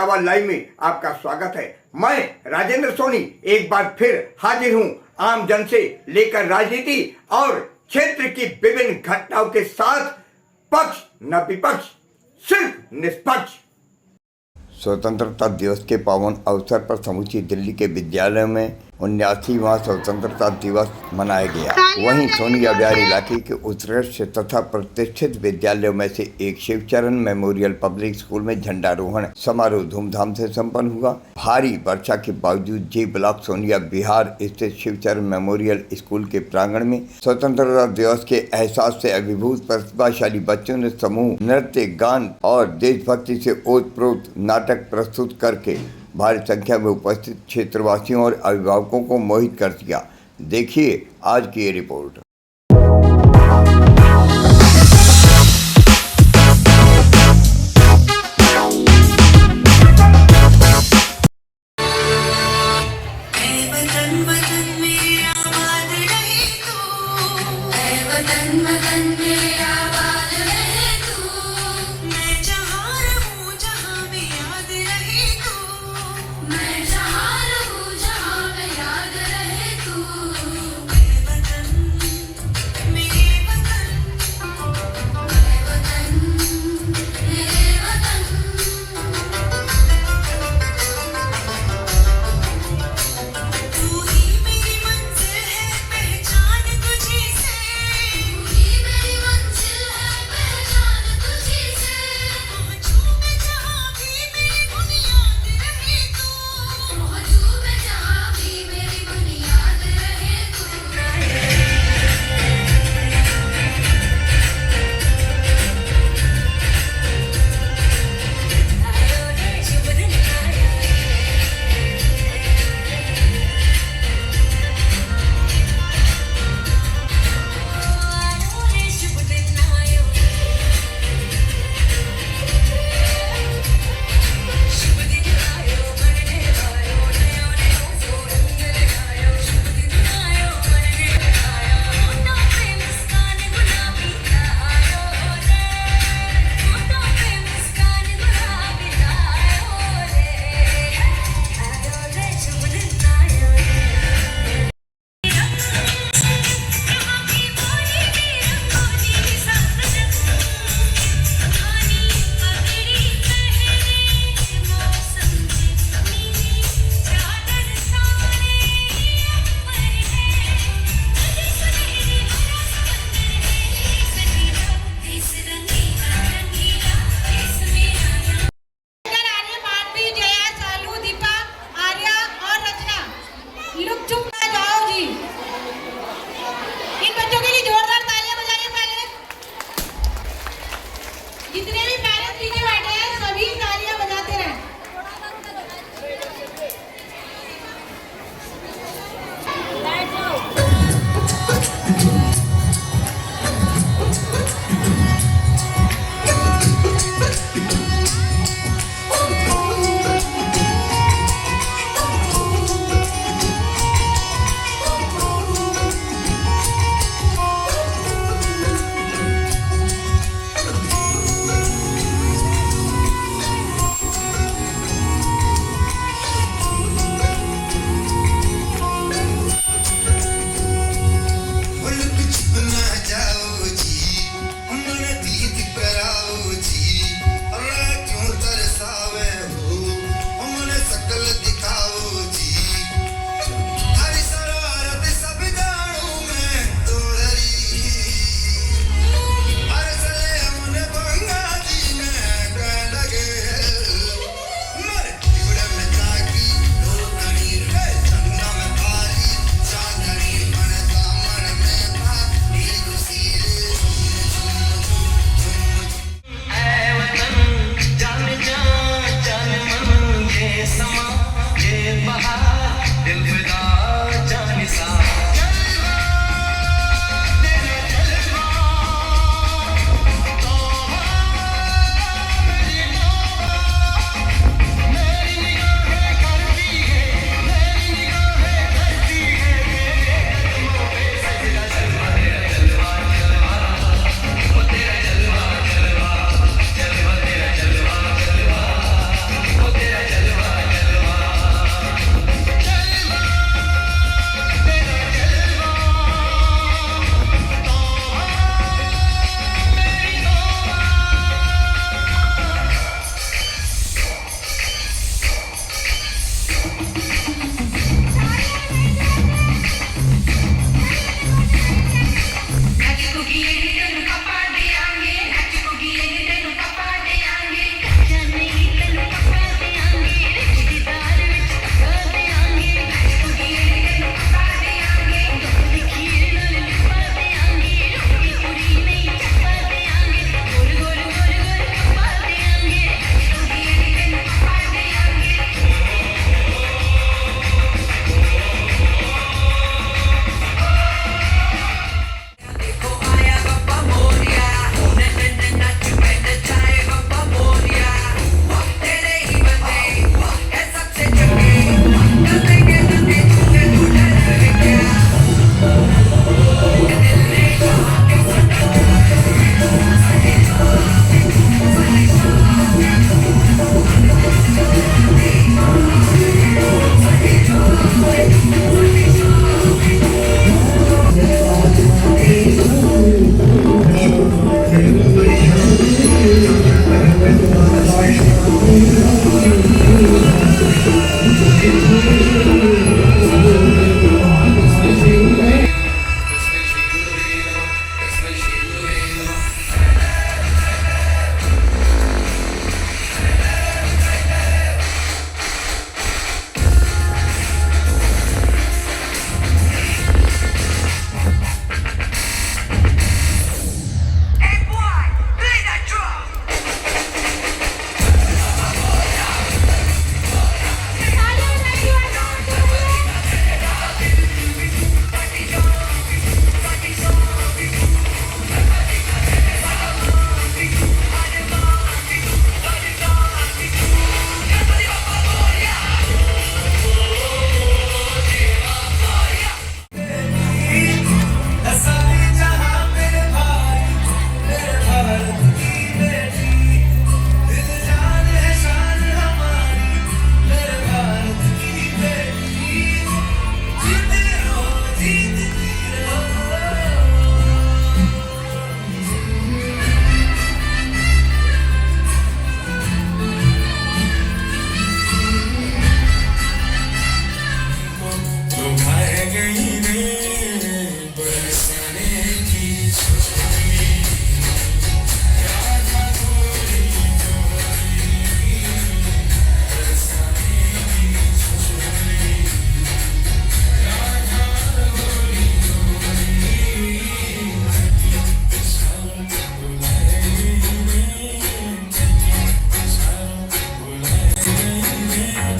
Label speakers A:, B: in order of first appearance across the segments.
A: Etawah live में आपका स्वागत है। मैं राजेंद्र सोनी एक बार फिर हाजिर हूं आम जन से लेकर राजनीति और क्षेत्र की विभिन्न घटनाओं के साथ, पक्ष न विपक्ष, सिर्फ निष्पक्ष। स्वतंत्रता दिवस के पावन अवसर पर समूची दिल्ली के विद्यालयों में 79वां स्वतंत्रता दिवस मनाया गया। वहीं सोनिया विहार इलाके के उत्कृष्ट तथा प्रतिष्ठित विद्यालयों में से एक शिवचरण मेमोरियल पब्लिक स्कूल में झंडारोहण समारोह धूमधाम से संपन्न हुआ। भारी वर्षा के बावजूद जी ब्लॉक सोनिया विहार स्थित शिवचरण मेमोरियल स्कूल के प्रांगण में स्वतंत्रता दिवस के एहसास से अभिभूत प्रतिभाशाली बच्चों ने समूह नृत्य, गान और देशभक्ति से ओतप्रोत नाटक प्रस्तुत करके भारी संख्या में उपस्थित क्षेत्रवासियों और अभिभावकों को मोहित कर दिया। देखिए आज की ये रिपोर्ट।
B: गई रे बरसाने की छोरी, राधा गोरी गोरी, बरसाने की छोरी, राधा गोरी गोरी, सावन बुलाए गई रे, सावन बुलाए गई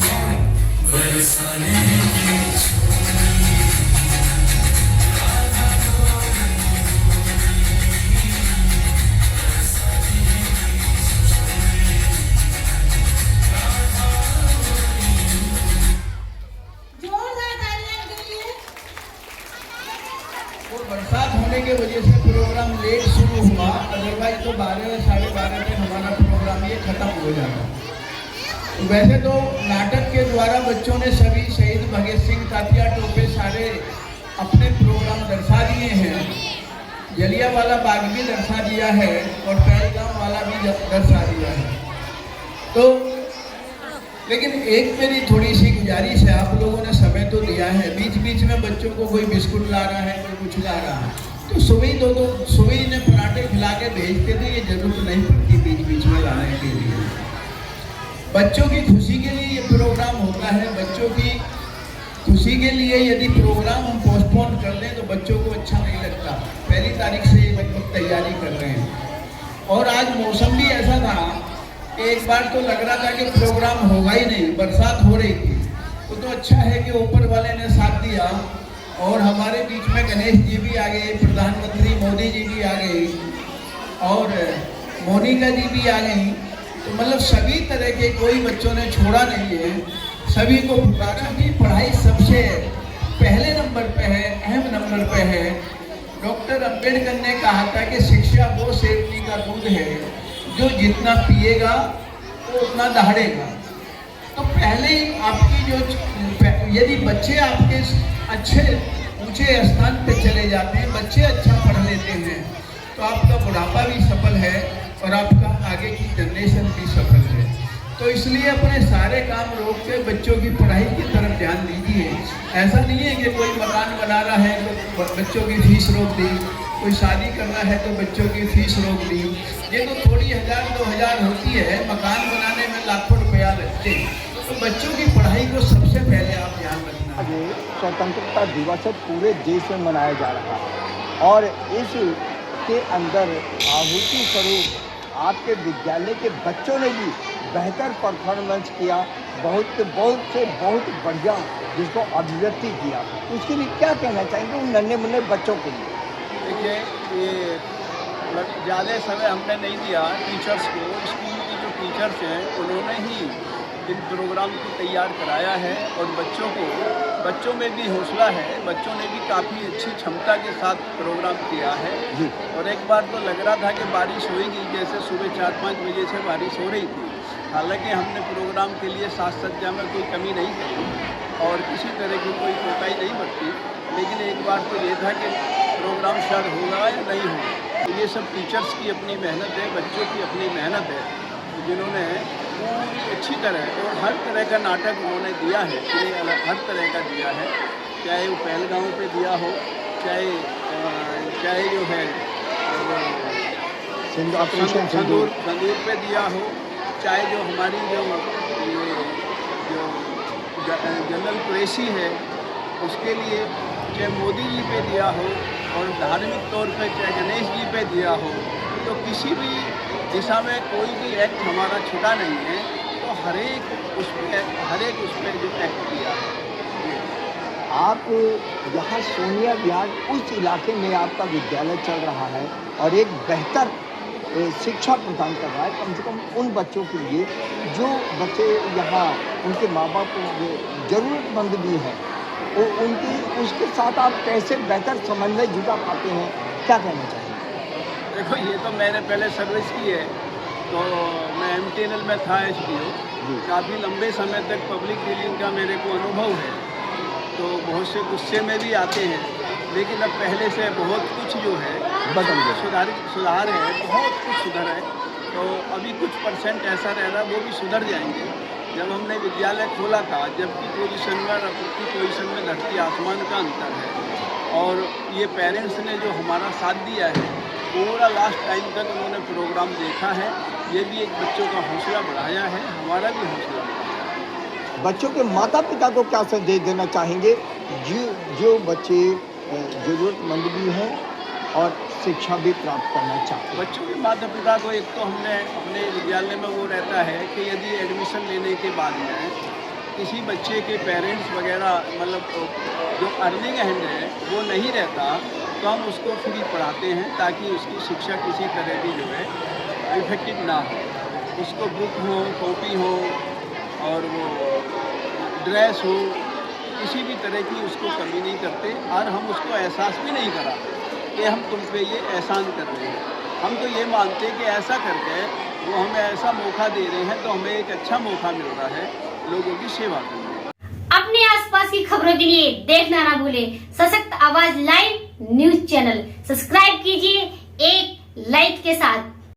B: रे, बरसाने की
C: और बरसात होने की वजह से प्रोग्राम लेट शुरू हुआ, अदरवाइज तो 12 साढ़े 12 तक हमारा प्रोग्राम ये खत्म हो जाता। तो वैसे तो नाटक के द्वारा बच्चों ने सभी शहीद भगत सिंह, तात्या टोपे सारे अपने प्रोग्राम दर्शा दिए हैं। जलियांवाला बाग भी दर्शा दिया है और पहलगाम वाला भी दर्शा दिया है। तो लेकिन एक मेरी थोड़ी सी गुजारिश है, आप लोगों ने समय तो दिया है, बीच बीच में बच्चों को कोई बिस्कुट ला रहा है, कोई कुछ ला रहा है, तो सुबह ने पराठे खिला के भेजते थे, ये जरूरत नहीं पड़ती बीच बीच में लाने के लिए। बच्चों की खुशी के लिए ये प्रोग्राम होता है। बच्चों की खुशी के लिए यदि प्रोग्राम हम पोस्टपोन कर दें तो बच्चों को अच्छा नहीं लगता। 1 तारीख से ये बच्चे तैयारी कर रहे हैं और आज मौसम भी ऐसा था कि एक बार तो लग रहा था कि प्रोग्राम होगा ही नहीं, बरसात हो रही थी। तो अच्छा है कि ऊपर वाले ने साथ दिया और हमारे बीच में गणेश जी भी आ गए, प्रधानमंत्री मोदी जी भी आ गए और मोनिका जी भी आ गई। तो मतलब सभी तरह के, कोई बच्चों ने छोड़ा नहीं है, सभी को पुकारा कि पढ़ाई सबसे पहले नंबर पे है, अहम नंबर पे है। डॉक्टर अंबेडकर ने कहा था कि शिक्षा वो शेरनी का दूध है जो जितना पिएगा वो उतना दहाड़ेगा। तो पहले ही आपकी जो, यदि बच्चे आपके अच्छे ऊंचे स्थान पे चले जाते हैं, बच्चे अच्छा पढ़ लेते हैं, तो आपका बुढ़ापा भी सफल है और आपका आगे की जनरेशन भी सफल है। तो इसलिए अपने सारे काम रोक के बच्चों की पढ़ाई की तरफ ध्यान दीजिए। ऐसा नहीं है कि कोई मकान बना रहा है तो बच्चों की फीस रोक दी, कोई शादी करना है तो बच्चों की फीस रोक दी। ये तो थोड़ी 1000-2000 होती है, मकान बनाने में लाखों रुपया लगते हैं। तो बच्चों की पढ़ाई को सबसे पहले आप ध्यान रखना।
D: आज स्वतंत्रता दिवस पूरे देश में मनाया जा रहा है और इसके अंदर आहुति स्वरूप आपके विद्यालय के बच्चों ने भी बेहतर परफॉर्मेंस किया, बहुत बढ़िया जिसको अभिव्यक्ति किया। उसके लिए क्या कहना चाहेंगे उन नन्हे मुन्ने बच्चों के लिए?
C: देखिए, ये ज़्यादा समय हमने नहीं दिया टीचर्स को। स्कूल की जो टीचर्स हैं उन्होंने ही इन प्रोग्राम को तैयार कराया है और बच्चों में भी हौसला है, बच्चों ने भी काफ़ी अच्छी क्षमता के साथ प्रोग्राम किया है
D: जी।
C: और एक बार तो लग रहा था कि बारिश होगी, जैसे सुबह 4-5 बजे से बारिश हो रही थी। हालांकि हमने प्रोग्राम के लिए साज सज्जा में कोई कमी नहीं करी और किसी तरह की कोई कोताही नहीं बरती, लेकिन एक बार तो ये था कि प्रोग्राम शायद होगा या नहीं होगा। तो ये सब टीचर्स की अपनी मेहनत है, बच्चों की अपनी मेहनत है, जिन्होंने पूरी अच्छी तरह और हर तरह का नाटक उन्होंने दिया है, हर तरह का दिया है, चाहे वो पहलगाम पे दिया हो, चाहे जो है संदूर पे दिया हो, चाहे जो हमारी जो जनरल कुरैशी है उसके लिए, चाहे मोदी जी पे दिया हो और धार्मिक तौर पे चाहे गणेश जी पे दिया हो, तो किसी भी दिशा में कोई भी एक्ट हमारा छुटा नहीं है। तो हर एक उस पर जो एक्ट किया है।
D: आप यहाँ सोनिया विहार उस इलाके में आपका विद्यालय चल रहा है और एक बेहतर शिक्षा प्रदान कर रहा है, कम से कम उन बच्चों के लिए जो बच्चे यहाँ उनके माँ बाप ज़रूरतमंद भी हैं, उसके साथ आप कैसे बेहतर समन्वय जुटा पाते हैं, क्या कहना चाहिए?
C: देखो, ये तो मैंने पहले सर्विस की है, तो मैं MTNL में था SDO, काफ़ी लंबे समय तक पब्लिक डीलिंग का मेरे को अनुभव है। तो बहुत से गुस्से में भी आते हैं, लेकिन अब पहले से बहुत कुछ जो है
D: बदल गया,
C: सुधार है, बहुत कुछ सुधर है। तो अभी कुछ % ऐसा रह रहा है, वो भी सुधर जाएंगे।
E: जब हमने विद्यालय खोला था, जबकि पोजीशन में और अपनी पोजीशन में धरती आसमान का अंतर है। और ये पेरेंट्स ने जो हमारा साथ दिया है, पूरा लास्ट टाइम तक उन्होंने प्रोग्राम देखा है। ये भी एक बच्चों का हौसला बढ़ाया है, हमारा भी हौसला बढ़ाया है।
D: बच्चों के माता पिता को क्या संदेश देना चाहेंगे जो बच्चे ज़रूरतमंद भी हैं और शिक्षा भी प्राप्त करना चाहते हैं?
E: बच्चों के माता पिता को एक तो हमने अपने विद्यालय में वो रहता है कि यदि एडमिशन लेने के बाद में किसी बच्चे के पेरेंट्स वगैरह मतलब जो अर्निंग हैंड है वो नहीं रहता, तो हम उसको फ्री पढ़ाते हैं ताकि उसकी शिक्षा किसी तरह की जो है इफेक्टिव ना हो। उसको बुक हो, कॉपी हो और वो ड्रेस हो, किसी भी तरह की उसको कमी नहीं करते। और हम उसको एहसास भी नहीं कराते कि हम तुम पे ये एहसान कर रहे हैं। हम तो ये मानते हैं कि ऐसा करके वो हमें ऐसा मौका दे रहे हैं, तो हमें एक अच्छा मौका मिल रहा है लोगों की सेवा करने का।
F: अपने आसपास की खबरों के लिए देखना ना भूले सशक्त आवाज लाइव न्यूज चैनल। सब्सक्राइब कीजिए एक लाइक के साथ।